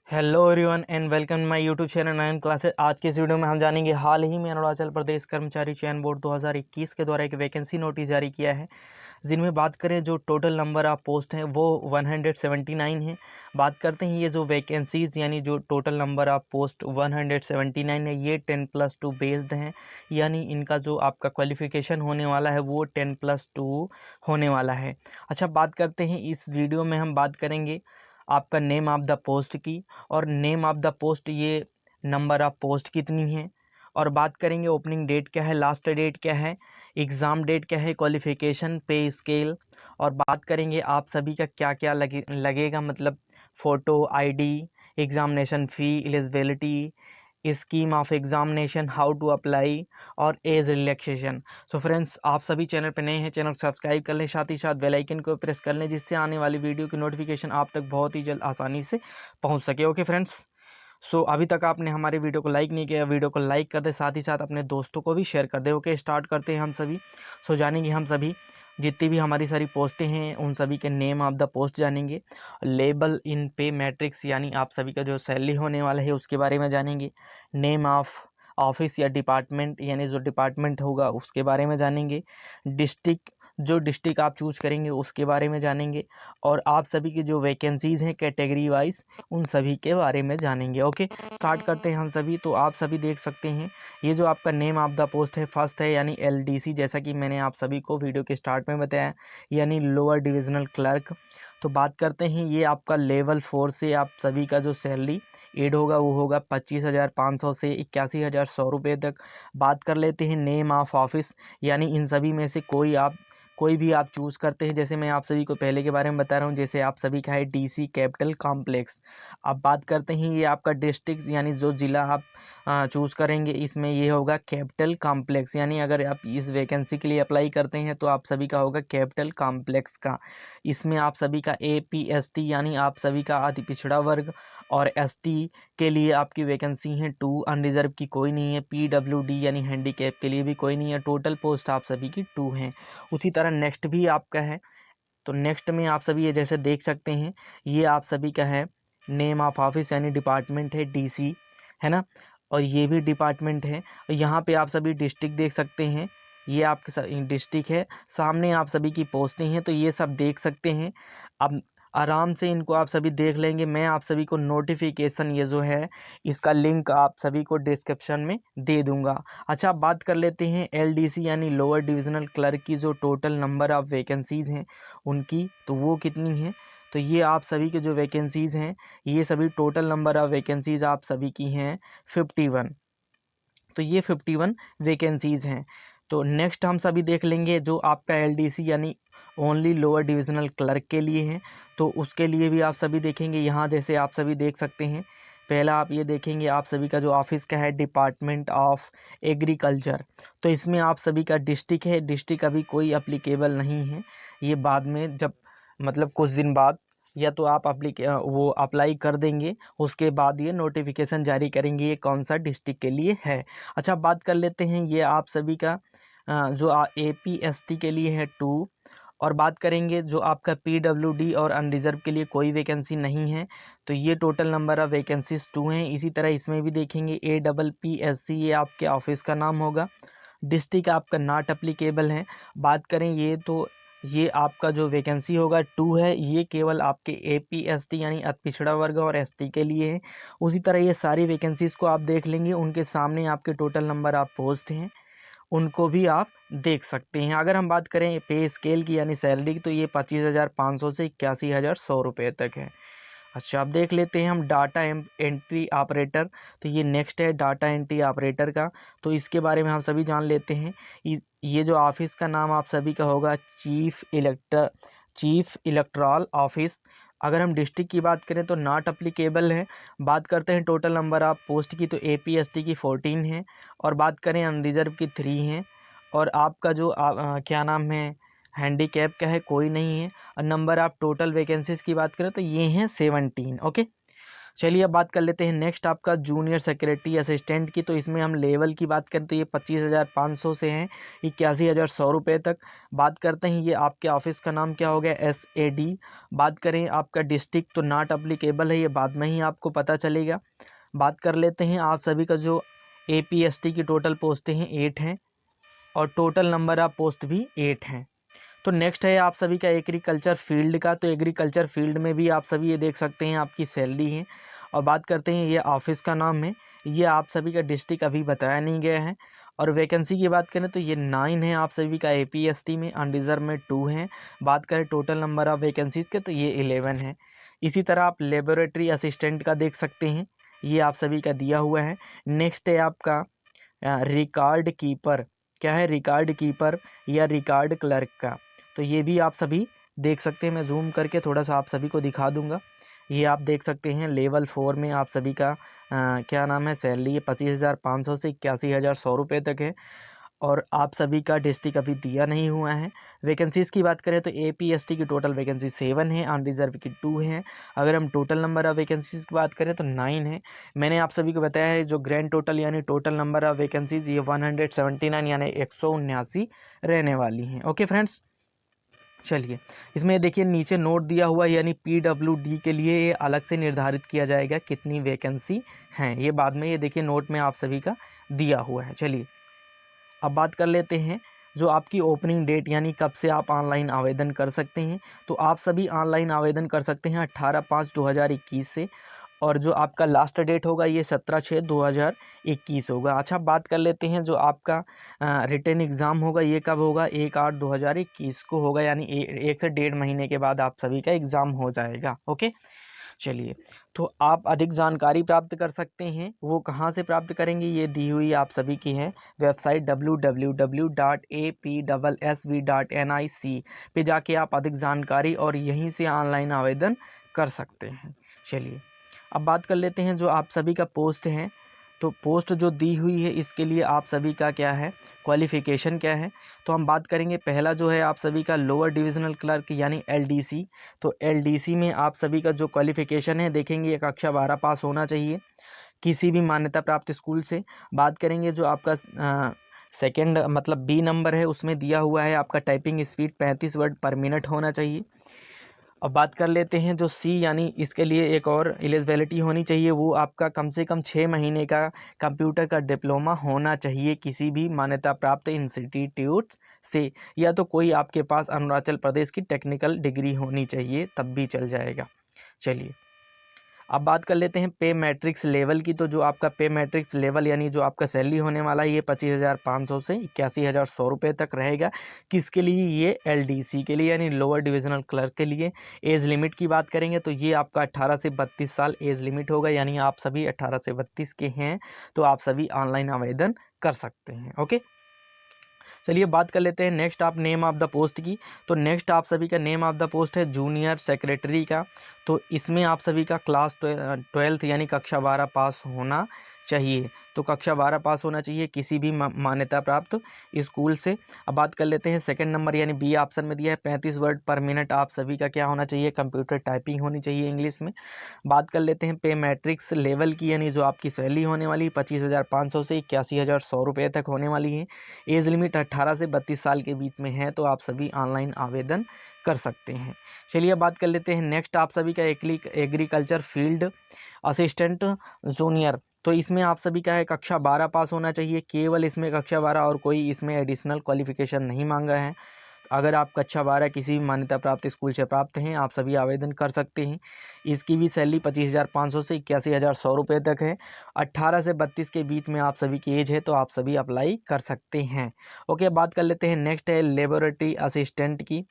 Hello everyone and welcome my YouTube channel 9 classes. आज की इस वीडियो में हम जानेंगे हाल ही में अरुणाचल प्रदेश कर्मचारी चयन बोर्ड 2021 के द्वारा एक वैकेंसी नोटिस जारी किया है, जिनमें बात करें जो टोटल नंबर ऑफ पोस्ट हैं वो 179 हैं। बात करते हैं ये जो वैकेंसीज़ यानी जो टोटल नंबर ऑफ पोस्ट 179 है, ये 10+2 बेस्ड हैं, यानी इनका जो आपका क्वालिफिकेशन होने वाला है वो 10+2 होने वाला है। अच्छा, बात करते हैं इस वीडियो में हम बात करेंगे आपका नेम ऑफ़ द पोस्ट की, और नेम ऑफ़ द पोस्ट ये नंबर ऑफ़ पोस्ट कितनी है, और बात करेंगे ओपनिंग डेट क्या है, लास्ट डेट क्या है, एग्ज़ाम डेट क्या है, क्वालिफ़िकेशन, पे स्केल, और बात करेंगे आप सभी का क्या क्या लगेगा, मतलब photo, ID, examination fee, eligibility, scheme of examination, how to apply, और एज रिलैक्सेशन। सो फ्रेंड्स, आप सभी चैनल पर नए हैं, चैनल को सब्सक्राइब कर लें, साथ ही साथ बेल आइकन को प्रेस कर लें, जिससे आने वाली वीडियो की नोटिफिकेशन आप तक बहुत ही जल्द आसानी से पहुंच सके। ओके फ्रेंड्स, सो अभी तक आपने हमारे वीडियो को लाइक नहीं किया, वीडियो को लाइक कर दे, साथ ही साथ अपने दोस्तों को भी शेयर कर दे। ओके, स्टार्ट करते हैं हम सभी। सो जानेंगे हम सभी जितनी भी हमारी सारी पोस्टें हैं उन सभी के नेम ऑफ द पोस्ट जानेंगे, लेबल इन पे मैट्रिक्स यानी आप सभी का जो सैलरी होने वाला है उसके बारे में जानेंगे, नेम ऑफ ऑफिस या डिपार्टमेंट यानी जो डिपार्टमेंट होगा उसके बारे में जानेंगे, डिस्ट्रिक्ट जो डिस्ट्रिक्ट आप चूज़ करेंगे उसके बारे में जानेंगे, और आप सभी की जो वैकेंसीज़ हैं कैटेगरी वाइज उन सभी के बारे में जानेंगे। ओके, स्टार्ट करते हैं हम सभी। तो आप सभी देख सकते हैं ये जो आपका नेम ऑफ द पोस्ट है फर्स्ट है यानी एलडीसी, जैसा कि मैंने आप सभी को वीडियो के स्टार्ट में बताया, यानी लोअर डिविजनल क्लर्क। तो बात करते हैं ये आपका लेवल 4 से आप सभी का जो सैलरी एड होगा वो होगा 25,500 से 81,100 रुपये तक। बात कर लेते हैं नेम ऑफ ऑफिस, यानी इन सभी में से कोई भी आप चूज़ करते हैं। जैसे मैं आप सभी को पहले के बारे में बता रहा हूँ, जैसे आप सभी का है डीसी कैपिटल कॉम्प्लेक्स। अब बात करते हैं ये आपका डिस्ट्रिक्ट यानी जो ज़िला आप चूज़ करेंगे, इसमें ये होगा कैपिटल कॉम्प्लेक्स, यानी अगर आप इस वैकेंसी के लिए अप्लाई करते हैं तो आप सभी का होगा कैपिटल कॉम्प्लेक्स का। इसमें आप सभी का एपीएसटी यानी आप सभी का अति पिछड़ा वर्ग, और एसटी के लिए आपकी वैकेंसी है 2, अनरिजर्व की कोई नहीं है, पीडब्ल्यूडी यानी हैंडीकैप के लिए भी कोई नहीं है। टोटल पोस्ट आप सभी की 2 हैं। उसी तरह नेक्स्ट भी आपका है, तो नेक्स्ट में आप सभी ये जैसे देख सकते हैं ये आप सभी का है नेम ऑफ ऑफिस यानी डिपार्टमेंट है डीसी, है ना, और ये भी डिपार्टमेंट है। यहाँ पे आप सभी डिस्ट्रिक्ट देख सकते हैं, ये आपके डिस्ट्रिक्ट है, सामने आप सभी की पोस्टें हैं, तो ये सब देख सकते हैं। अब आराम से इनको आप सभी देख लेंगे। मैं आप सभी को नोटिफिकेशन ये जो है इसका लिंक आप सभी को डिस्क्रिप्शन में दे दूंगा। अच्छा, आप बात कर लेते हैं एलडीसी यानी लोअर डिविजनल क्लर्क की जो टोटल नंबर ऑफ़ वैकेंसीज़ हैं उनकी, तो वो कितनी हैं। तो ये आप सभी के जो वैकेंसीज़ हैं, ये सभी टोटल नंबर ऑफ़ वैकेंसीज़ आप सभी की हैं 51। तो ये 51 वैकेंसीज़ हैं। तो नेक्स्ट हम सभी देख लेंगे जो आपका एलडीसी यानी ओनली लोअर डिविजनल क्लर्क के लिए है, तो उसके लिए भी आप सभी देखेंगे। यहाँ जैसे आप सभी देख सकते हैं, पहला आप ये देखेंगे आप सभी का जो ऑफिस का है डिपार्टमेंट ऑफ एग्रीकल्चर, तो इसमें आप सभी का डिस्ट्रिक्ट है, डिस्ट्रिक्ट अभी कोई अप्लीकेबल नहीं है, ये बाद में जब मतलब कुछ दिन बाद या तो आप वो अप्लाई कर देंगे, उसके बाद ये नोटिफिकेशन जारी करेंगे ये कौन सा डिस्ट्रिक्ट के लिए है। अच्छा, बात कर लेते हैं ये आप सभी का जो एपीएसटी के लिए है 2, और बात करेंगे जो आपका पीडब्ल्यूडी और अनरिजर्व के लिए कोई वैकेंसी नहीं है, तो ये टोटल नंबर ऑफ़ वैकेंसीज 2 हैं। इसी तरह इसमें भी देखेंगे APPSC, ये आपके ऑफिस का नाम होगा, डिस्ट्रिक्ट आपका नॉट अप्लीकेबल है। बात करें ये तो ये आपका जो वैकेंसी होगा 2 है, ये केवल आपके एपीएसटी यानी अति पिछड़ा वर्ग और एसटी के लिए है। उसी तरह ये सारी वैकेंसीज़ को आप देख लेंगे, उनके सामने आपके टोटल नंबर ऑफ़ पोस्ट हैं, उनको भी आप देख सकते हैं। अगर हम बात करें पे स्केल की यानी सैलरी की, तो ये 25,500 से 81,100 रुपये तक है। अच्छा, अब देख लेते हैं हम डाटा एंट्री ऑपरेटर, तो ये नेक्स्ट है डाटा एंट्री ऑपरेटर का, तो इसके बारे में हम सभी जान लेते हैं। ये जो ऑफिस का नाम आप सभी का होगा चीफ इलेक्टोरल ऑफिस। अगर हम डिस्ट्रिक्ट की बात करें तो नॉट अप्लीकेबल है। बात करते हैं टोटल नंबर ऑफ पोस्ट की, तो एपीएसटी की 14 है, और बात करें अनरिजर्व की 3 हैं, और आपका जो क्या नाम है हैंडीकैप का है कोई नहीं है। और नंबर ऑफ टोटल वैकेंसीज़ की बात करें तो ये हैं 17। ओके, चलिए अब बात कर लेते हैं नेक्स्ट आपका जूनियर सेक्रेटरी असिस्टेंट की। तो इसमें हम लेवल की बात करें तो ये 25,500 से हैं 81,100 रुपये तक। बात करते हैं ये आपके ऑफिस का नाम क्या हो गया, SAD। बात करें आपका डिस्ट्रिक्ट तो नॉट अप्लीकेबल है, ये बाद में ही आपको पता चलेगा। बात कर लेते हैं आप सभी का जो APST की टोटल पोस्टें हैं 8 हैं और टोटल नंबर ऑफ पोस्ट भी 8 हैं। तो नेक्स्ट है आप सभी का एग्रीकल्चर फील्ड का। तो एग्रीकल्चर फील्ड में भी आप सभी ये देख सकते हैं आपकी सैलरी है। और बात करते हैं ये ऑफिस का नाम है, ये आप सभी का डिस्ट्रिक्ट अभी बताया नहीं गया है। और वैकेंसी की बात करें तो ये 9 है आप सभी का APST में, अनरिजर्व में 2 हैं। बात करें टोटल नंबर ऑफ वैकेंसीज़ के तो ये 11 है। इसी तरह आप लेबोरेटरी असिस्टेंट का देख सकते हैं, ये आप सभी का दिया हुआ है। नेक्स्ट है आपका रिकॉर्ड कीपर, क्या है रिकॉर्ड कीपर या रिकॉर्ड क्लर्क का, तो ये भी आप सभी देख सकते हैं। मैं जूम करके थोड़ा सा आप सभी को दिखा दूंगा। ये आप देख सकते हैं लेवल 4 में आप सभी का क्या नाम है सैलरी है 25,500 से 81,100 रुपये तक है। और आप सभी का डिस्ट्रिक्ट अभी दिया नहीं हुआ है। वैकेंसीज़ की बात करें तो APST की टोटल वैकेंसी 7 है, अनरिजर्व की 2 हैं। अगर हम टोटल नंबर ऑफ़ वैकेंसीज़ की बात करें तो 9 है। मैंने आप सभी को बताया है जो ग्रैंड टोटल यानी टोटल नंबर ऑफ़ वैकेंसीज़ ये 179 यानी 179 रहने वाली हैं। ओके फ्रेंड्स, चलिए इसमें देखिए नीचे नोट दिया हुआ यानी PWD के लिए ये अलग से निर्धारित किया जाएगा कितनी वैकेंसी हैं, ये बाद में ये देखिए नोट में आप सभी का दिया हुआ है। चलिए अब बात कर लेते हैं जो आपकी ओपनिंग डेट यानी कब से आप ऑनलाइन आवेदन कर सकते हैं। तो आप सभी ऑनलाइन आवेदन कर सकते हैं 18/5/2021 से, और जो आपका लास्ट डेट होगा ये 17/6/2021 होगा। अच्छा बात कर लेते हैं जो आपका रिटन एग्ज़ाम होगा ये कब होगा, 1/8/2021 को होगा, यानी 1 से 1.5 महीने के बाद आप सभी का एग्ज़ाम हो जाएगा। ओके, चलिए तो आप अधिक जानकारी प्राप्त कर सकते हैं, वो कहाँ से प्राप्त करेंगे ये दी हुई आप सभी की है वेबसाइट www.apssb.nic पे जाके आप अधिक जानकारी और यहीं से ऑनलाइन आवेदन कर सकते हैं। चलिए अब बात कर लेते हैं जो आप सभी का पोस्ट है। तो पोस्ट जो दी हुई है इसके लिए आप सभी का क्या है, क्वालिफ़िकेशन क्या है। तो हम बात करेंगे पहला जो है आप सभी का लोअर डिविजनल क्लर्क यानी LDC। तो LDC में आप सभी का जो क्वालिफ़िकेशन है देखेंगे ये कक्षा 12 पास होना चाहिए किसी भी मान्यता प्राप्त स्कूल से। बात करेंगे जो आपका सेकंड मतलब B नंबर है उसमें दिया हुआ है आपका टाइपिंग स्पीड 35 वर्ड पर मिनट होना चाहिए। अब बात कर लेते हैं जो C यानी इसके लिए एक और एलिजिबिलिटी होनी चाहिए, वो आपका कम से कम 6 महीने का कंप्यूटर का डिप्लोमा होना चाहिए किसी भी मान्यता प्राप्त इंस्टीट्यूट से, या तो कोई आपके पास अरुणाचल प्रदेश की टेक्निकल डिग्री होनी चाहिए तब भी चल जाएगा। चलिए अब बात कर लेते हैं पे मैट्रिक्स लेवल की। तो जो आपका पे मैट्रिक्स लेवल यानी जो आपका सैलरी होने वाला है ये 25,500 से 81,100 रुपये तक रहेगा। किसके लिए, ये LDC के लिए यानी लोअर डिविजनल क्लर्क के लिए। एज लिमिट की बात करेंगे तो ये आपका 18 से 32 साल एज लिमिट होगा, यानी आप सभी 18 से 32 के हैं तो आप सभी ऑनलाइन आवेदन कर सकते हैं। ओके, चलिए बात कर लेते हैं नेक्स्ट आप नेम ऑफ़ द पोस्ट की। तो नेक्स्ट आप सभी का नेम ऑफ़ द पोस्ट है जूनियर सेक्रेटरी का। तो इसमें आप सभी का क्लास 12th यानी कक्षा 12 पास होना चाहिए। तो कक्षा 12 पास होना चाहिए किसी भी मान्यता प्राप्त स्कूल से। अब बात कर लेते हैं सेकंड नंबर यानी B ऑप्शन में दिया है 35 वर्ड पर मिनट आप सभी का क्या होना चाहिए, कंप्यूटर टाइपिंग होनी चाहिए इंग्लिश में। बात कर लेते हैं पे मैट्रिक्स लेवल की यानी जो आपकी सैलरी होने वाली 25,500 से 81,100 रुपये तक होने वाली है। एज लिमिट 18 से 32 साल के बीच में है तो आप सभी ऑनलाइन आवेदन कर सकते हैं। चलिए बात कर लेते हैं नेक्स्ट आप सभी का एग्रीकल्चर फील्ड असिस्टेंट जूनियर। तो इसमें आप सभी का है कक्षा 12 पास होना चाहिए, केवल इसमें कक्षा 12 और कोई इसमें एडिशनल क्वालिफिकेशन नहीं मांगा है। अगर आप कक्षा 12 किसी भी मान्यता प्राप्त स्कूल से प्राप्त हैं आप सभी आवेदन कर सकते हैं। इसकी भी सैलरी 25,500 से 81,100 रुपये तक है। 18 से 32 के बीच में आप सभी की एज है तो आप सभी अप्लाई कर सकते हैं। ओके, बात कर लेते हैं नेक्स्ट है लेबोरेटरी असिस्टेंट की।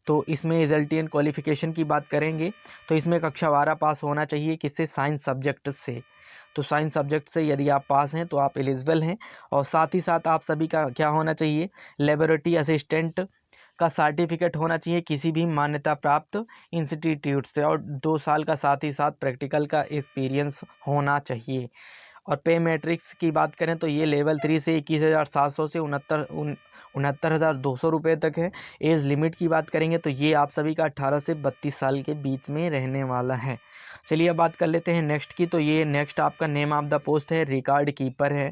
तो इसमें रिजल्टेंट क्वालिफिकेशन की बात करेंगे तो इसमें कक्षा 12 पास होना चाहिए किससे, साइंस सब्जेक्ट से। तो साइंस सब्जेक्ट से यदि आप पास हैं तो आप एलिजिबल हैं। और साथ ही साथ आप सभी का क्या होना चाहिए, लेबोरेटरी असिस्टेंट का सर्टिफिकेट होना चाहिए किसी भी मान्यता प्राप्त इंस्टीट्यूट से, और 2 साल का साथ ही साथ प्रैक्टिकल का एक्सपीरियंस होना चाहिए। और पे मैट्रिक्स की बात करें तो ये लेवल 3 से 21,700 से 69,200 रुपये तक है। एज लिमिट की बात करेंगे तो ये आप सभी का 18 से 32 साल के बीच में रहने वाला है। चलिए अब बात कर लेते हैं नेक्स्ट की। तो ये नेक्स्ट आपका नेम ऑफ द पोस्ट है, रिकॉर्ड कीपर है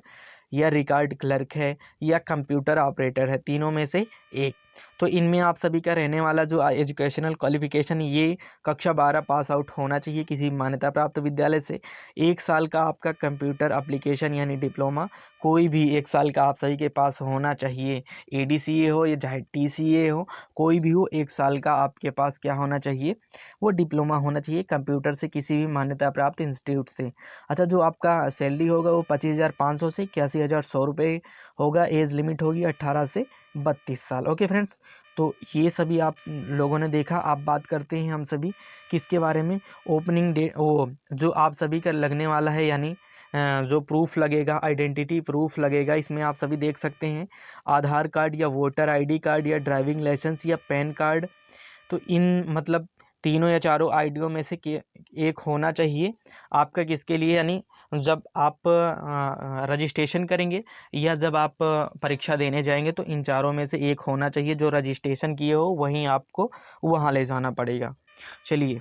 या रिकॉर्ड क्लर्क है या कंप्यूटर ऑपरेटर है, तीनों में से एक। तो इनमें आप सभी का रहने वाला जो एजुकेशनल क्वालिफिकेशन, ये कक्षा 12 पास आउट होना चाहिए किसी मान्यता प्राप्त विद्यालय से। 1 साल का आपका कंप्यूटर एप्लीकेशन यानी डिप्लोमा, कोई भी 1 साल का आप सभी के पास होना चाहिए। ADCA हो या चाहे TCA हो, कोई भी हो, 1 साल का आपके पास क्या होना चाहिए, वो डिप्लोमा होना चाहिए कंप्यूटर से किसी भी मान्यता प्राप्त इंस्टीट्यूट से। अच्छा, जो आपका सैलरी होगा वो 25,500 से 81,100 रुपये होगा। एज लिमिट होगी 18 से 32 साल। ओके फ्रेंड्स, तो ये सभी आप लोगों ने देखा। आप बात करते हैं हम सभी किसके बारे में, ओपनिंग डे, वो जो आप सभी का लगने वाला है, यानी जो प्रूफ लगेगा, आइडेंटिटी प्रूफ लगेगा। इसमें आप सभी देख सकते हैं आधार कार्ड या वोटर ID कार्ड या ड्राइविंग लाइसेंस या पैन कार्ड। तो इन मतलब तीनों या चारों आईडियों में से एक होना चाहिए आपका। किसके लिए, यानी जब आप रजिस्ट्रेशन करेंगे या जब आप परीक्षा देने जाएंगे, तो इन चारों में से एक होना चाहिए। जो रजिस्ट्रेशन किए हो वहीं आपको वहाँ ले जाना पड़ेगा। चलिए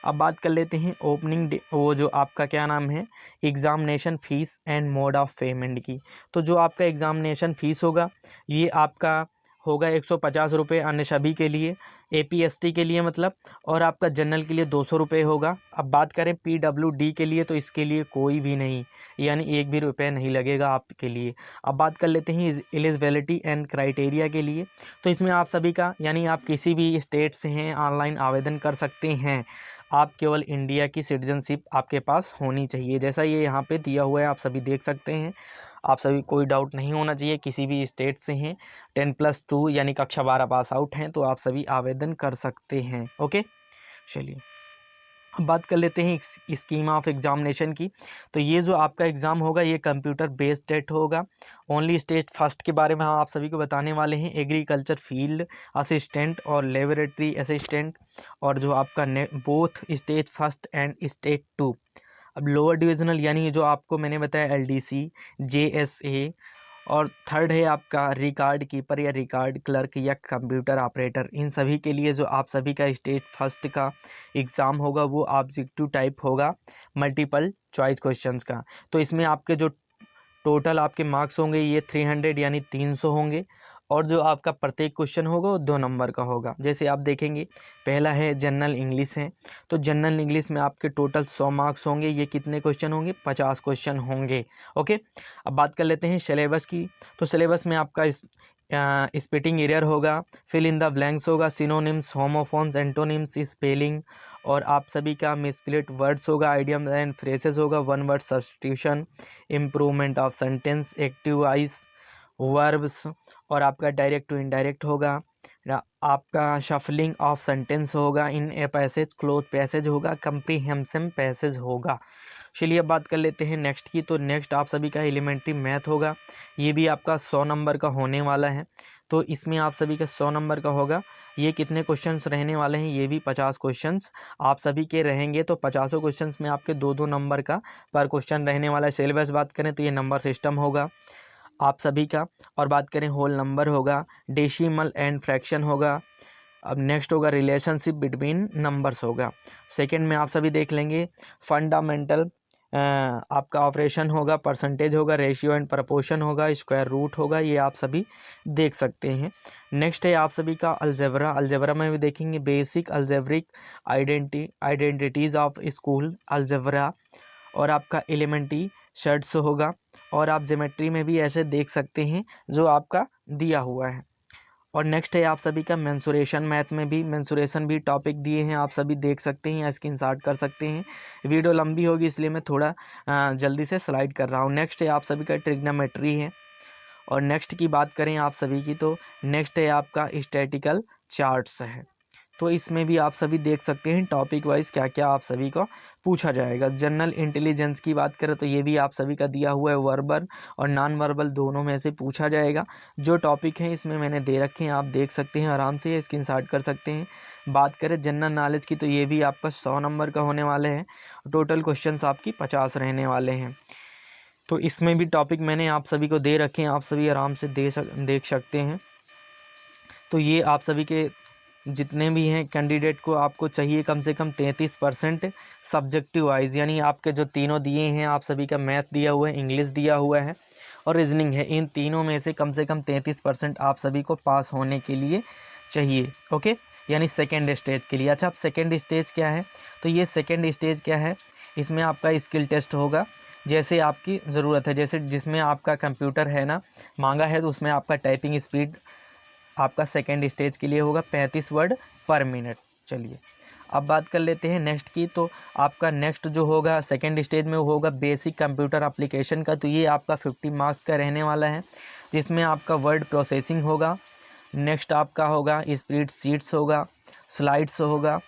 अब बात कर लेते हैं ओपनिंग डे, वो जो आपका क्या नाम है, examination fees and mode of payment की। तो जो आपका एग्ज़ामिनेशन फ़ीस होगा ये आपका होगा 150 रुपये अन्य सभी के लिए, APST के लिए मतलब, और आपका जनरल के लिए 200 रुपये होगा। अब बात करें PWD के लिए, तो इसके लिए कोई भी नहीं, यानी 1 भी रुपये नहीं लगेगा आपके लिए। अब बात कर लेते हैं एलिजिबिलिटी एंड क्राइटेरिया के लिए। तो इसमें आप सभी का, यानी आप किसी भी स्टेट से हैं, ऑनलाइन आवेदन कर सकते हैं। आप केवल इंडिया की सिटीजनशिप आपके पास होनी चाहिए, जैसा ये यहाँ पे दिया हुआ है आप सभी देख सकते हैं। आप सभी कोई डाउट नहीं होना चाहिए, किसी भी स्टेट से हैं, 10+2 यानी कक्षा 12 पास आउट हैं, तो आप सभी आवेदन कर सकते हैं। ओके, चलिए अब बात कर लेते हैं स्कीम ऑफ एग्जामिनेशन की। तो ये जो आपका एग्ज़ाम होगा ये कंप्यूटर बेस्ड टेस्ट होगा। ओनली स्टेज फर्स्ट के बारे में हम आप सभी को बताने वाले हैं, एग्रीकल्चर फील्ड असिस्टेंट और लेबोरेटरी असिस्टेंट, और जो आपका both stage first and stage 2। अब लोअर डिविजनल यानी जो आपको मैंने बताया LDC, JSA, और थर्ड है आपका रिकॉर्ड कीपर या रिकॉर्ड क्लर्क या कंप्यूटर ऑपरेटर। इन सभी के लिए जो आप सभी का स्टेज फर्स्ट का एग्ज़ाम होगा वो ऑब्जेक्टिव टाइप होगा, मल्टीपल चॉइस क्वेश्चंस का। तो इसमें आपके जो टोटल आपके मार्क्स होंगे ये 300 यानी 300 होंगे, और जो आपका प्रत्येक क्वेश्चन होगा वो 2 नंबर का होगा। जैसे आप देखेंगे पहला है जनरल इंग्लिश है, तो जनरल इंग्लिश में आपके टोटल 100 मार्क्स होंगे। ये कितने क्वेश्चन होंगे, 50 क्वेश्चन होंगे। ओके, अब बात कर लेते हैं सिलेबस की। तो सिलेबस में आपका स्पीटिंग एरर होगा, फिल इन द ब्लैंक्स होगा, सिनोनिम्स, होमोफोन्स, एंटोनिम्स, स्पेलिंग, और आप सभी का मिसप्लेट वर्ड्स होगा, आइडियम एंड फ्रेजेस होगा, one word substitution, improvement of sentence, active voice verbs, और आपका डायरेक्ट टू इनडायरेक्ट होगा, आपका शफलिंग ऑफ सेंटेंस होगा, इन ए पैसेज, क्लोज पैसेज होगा, कंप्रीहेंसिव पैसेज होगा। चलिए अब बात कर लेते हैं नेक्स्ट की। तो नेक्स्ट आप सभी का एलिमेंट्री मैथ होगा, ये भी आपका 100 नंबर का होने वाला है। तो इसमें आप सभी का 100 नंबर का होगा। ये कितने क्वेश्चंस रहने वाले हैं, ये भी 50 क्वेश्चंस आप सभी के रहेंगे। तो 50 क्वेश्चंस में आपके 2-2 नंबर का पर क्वेश्चन रहने वाला है। सिलेबस बात करें तो ये नंबर सिस्टम होगा आप सभी का, और बात करें होल नंबर होगा, डेसिमल एंड फ्रैक्शन होगा। अब नेक्स्ट होगा रिलेशनशिप बिटवीन नंबर्स होगा। सेकंड में आप सभी देख लेंगे फंडामेंटल आपका ऑपरेशन होगा, परसेंटेज होगा, रेशियो एंड प्रपोर्शन होगा, स्क्वायर रूट होगा, ये आप सभी देख सकते हैं। नेक्स्ट है आप सभी का अलजेब्रा। अलजेब्रा में भी देखेंगे basic algebraic identities of school algebra, और आपका एलिमेंट्री शर्ट्स होगा, और आप ज्योमेट्री में भी ऐसे देख सकते हैं जो आपका दिया हुआ है। और नेक्स्ट है आप सभी का मेंसुरेशन, मैथ में भी मेंसुरेशन भी टॉपिक दिए हैं, आप सभी देख सकते हैं या स्क्रीनशॉट कर सकते हैं। वीडियो लंबी होगी इसलिए मैं थोड़ा जल्दी से स्लाइड कर रहा हूँ। नेक्स्ट है आप सभी का ट्रिग्नोमेट्री है, और नेक्स्ट की बात करें आप सभी की तो नेक्स्ट है आपका स्टैटिकल चार्ट्स है। तो इसमें भी आप सभी देख सकते हैं टॉपिक वाइज क्या क्या आप सभी को पूछा जाएगा। जनरल इंटेलिजेंस की बात करें तो ये भी आप सभी का दिया हुआ है, वर्बल और नॉन वर्बल दोनों में से पूछा जाएगा। जो टॉपिक हैं इसमें मैंने दे रखे हैं, आप देख सकते हैं, आराम से स्क्रीनशॉट कर सकते हैं। बात करें जनरल नॉलेज की तो ये भी आपका 100 नंबर का होने वाले हैं। टोटल क्वेश्चंस आपकी 50 रहने वाले हैं। तो इसमें भी टॉपिक मैंने आप सभी को दे रखे हैं, आप सभी आराम से देख सकते हैं। तो ये आप सभी के जितने भी हैं कैंडिडेट को आपको चाहिए कम से कम 33% सब्जेक्टिव वाइज, यानी आपके जो तीनों दिए हैं आप सभी का मैथ दिया हुआ है, इंग्लिश दिया हुआ है और रीजनिंग है, इन तीनों में से कम 33% आप सभी को पास होने के लिए चाहिए। ओके, यानी सेकेंड स्टेज के लिए। अच्छा, अब सेकेंड स्टेज क्या है? तो ये सेकेंड स्टेज क्या है, इसमें आपका स्किल टेस्ट होगा जैसे आपकी ज़रूरत है, जैसे जिसमें आपका कंप्यूटर है ना मांगा है, तो उसमें आपका टाइपिंग स्पीड आपका सेकेंड स्टेज के लिए होगा 35 वर्ड पर मिनट। चलिए अब बात कर लेते हैं नेक्स्ट की। तो आपका नेक्स्ट जो होगा सेकेंड स्टेज में वो होगा बेसिक कंप्यूटर एप्लीकेशन का। तो ये आपका 50 मार्क्स का रहने वाला है, जिसमें आपका वर्ड प्रोसेसिंग होगा, नेक्स्ट आपका होगा स्प्रेड शीट्स होगा, स्लाइड्स होगा,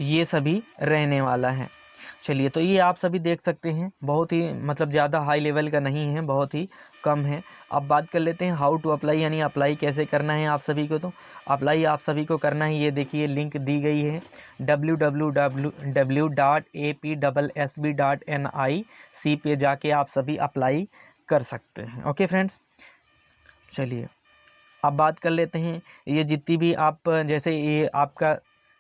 ये सभी रहने वाला है। चलिए, तो ये आप सभी देख सकते हैं, बहुत ही मतलब ज़्यादा हाई लेवल का नहीं है, बहुत ही कम है। अब बात कर लेते हैं हाउ टू अप्लाई, यानी अप्लाई कैसे करना है आप सभी को। तो अप्लाई आप सभी को करना है, ये देखिए लिंक दी गई है www.apssb.nic पे जाके आप सभी अप्लाई कर सकते हैं। ओके फ्रेंड्स, चलिए अब बात कर लेते हैं ये जितनी भी आप, जैसे ये आपका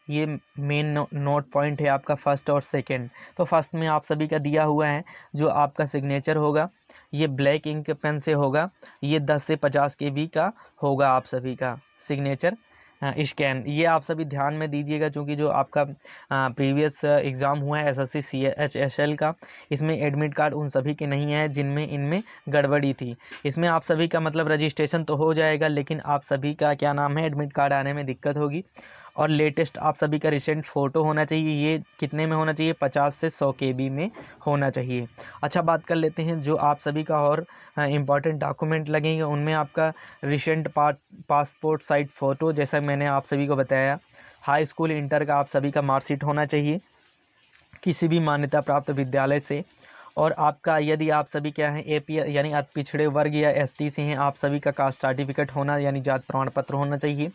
ये मेन नोट पॉइंट है आपका फर्स्ट और सेकंड। तो फर्स्ट में आप सभी का दिया हुआ है जो आपका सिग्नेचर होगा, ये ब्लैक इंक पेन से होगा, ये 10 से 50 KB का होगा आप सभी का सिग्नेचर स्कैन। ये आप सभी ध्यान में दीजिएगा, क्योंकि जो आपका प्रीवियस एग्ज़ाम हुआ है SSC CHSL का, इसमें एडमिट कार्ड उन सभी के नहीं है जिनमें इनमें गड़बड़ी थी। इसमें आप सभी का मतलब रजिस्ट्रेशन तो हो जाएगा, लेकिन आप सभी का क्या नाम है एडमिट कार्ड आने में दिक्कत होगी। और लेटेस्ट आप सभी का रिसेंट फ़ोटो होना चाहिए, ये कितने में होना चाहिए? 50 से 100 KB में होना चाहिए। अच्छा, बात कर लेते हैं जो आप सभी का और इम्पॉर्टेंट डॉक्यूमेंट लगेंगे, उनमें आपका रिसेंट पासपोर्ट साइज फ़ोटो, जैसा मैंने आप सभी को बताया। हाई स्कूल इंटर का आप सभी का मार्कशीट होना चाहिए किसी भी मान्यता प्राप्त विद्यालय से। और आपका यदि आप सभी क्या हैं AP यानी अति पिछड़े वर्ग या ST से हैं, आप सभी का कास्ट सर्टिफिकेट होना यानी जाति प्रमाण पत्र होना चाहिए।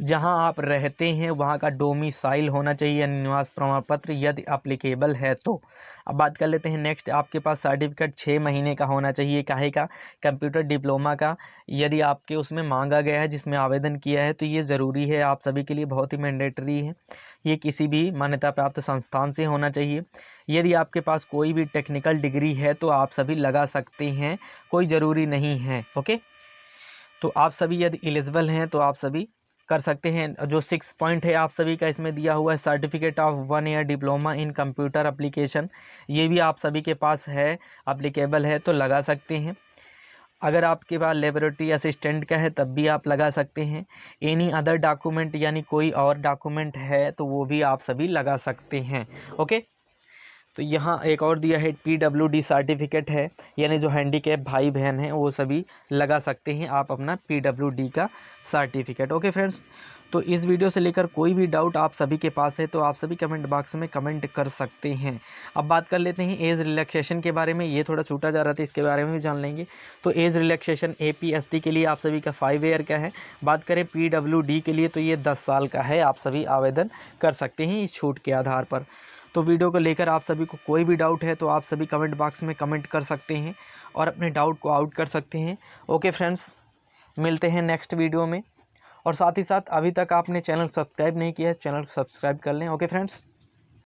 जहां आप रहते हैं वहां का डोमिसाइल होना चाहिए यानी निवास प्रमाण पत्र यदि अप्लीकेबल है तो। अब बात कर लेते हैं नेक्स्ट, आपके पास सर्टिफिकेट 6 महीने का होना चाहिए, काहे का? कंप्यूटर डिप्लोमा का। यदि आपके उसमें मांगा गया है जिसमें आवेदन किया है, तो ये ज़रूरी है आप सभी के लिए, बहुत ही मैंडेटरी है। ये किसी भी मान्यता प्राप्त संस्थान से होना चाहिए। यदि आपके पास कोई भी टेक्निकल डिग्री है तो आप सभी लगा सकते हैं, कोई ज़रूरी नहीं है। ओके, तो आप सभी यदि एलिजिबल हैं तो आप सभी कर सकते हैं। जो 6 पॉइंट है आप सभी का इसमें दिया हुआ है, certificate of 1 year diploma in computer application, ये भी आप सभी के पास है, एप्लीकेबल है तो लगा सकते हैं। अगर आपके पास लेबोरेटरी असिस्टेंट का है तब भी आप लगा सकते हैं। एनी अदर डॉक्यूमेंट यानी कोई और डॉक्यूमेंट है तो वो भी आप सभी लगा सकते हैं। ओके, तो यहाँ एक और दिया है PWD सर्टिफिकेट है, यानी जो हैंडीकैप भाई बहन हैं वो सभी लगा सकते हैं आप अपना PWD का सर्टिफिकेट। ओके फ्रेंड्स, तो इस वीडियो से लेकर कोई भी डाउट आप सभी के पास है तो आप सभी कमेंट बॉक्स में कमेंट कर सकते हैं। अब बात कर लेते हैं एज रिलैक्सेशन के बारे में, ये थोड़ा छूटा जा रहा था, इसके बारे में भी जान लेंगे। तो एज रिलैक्सेशन APST के लिए आप सभी का 5 ईयर का है। बात करें PWD के लिए तो ये 10 साल का है, आप सभी आवेदन कर सकते हैं इस छूट के आधार पर। तो वीडियो को लेकर आप सभी को कोई भी डाउट है तो आप सभी कमेंट बॉक्स में कमेंट कर सकते हैं और अपने डाउट को आउट कर सकते हैं। ओके फ्रेंड्स, मिलते हैं नेक्स्ट वीडियो में। और साथ ही साथ अभी तक आपने चैनल सब्सक्राइब नहीं किया है, चैनल को सब्सक्राइब कर लें। Okay friends.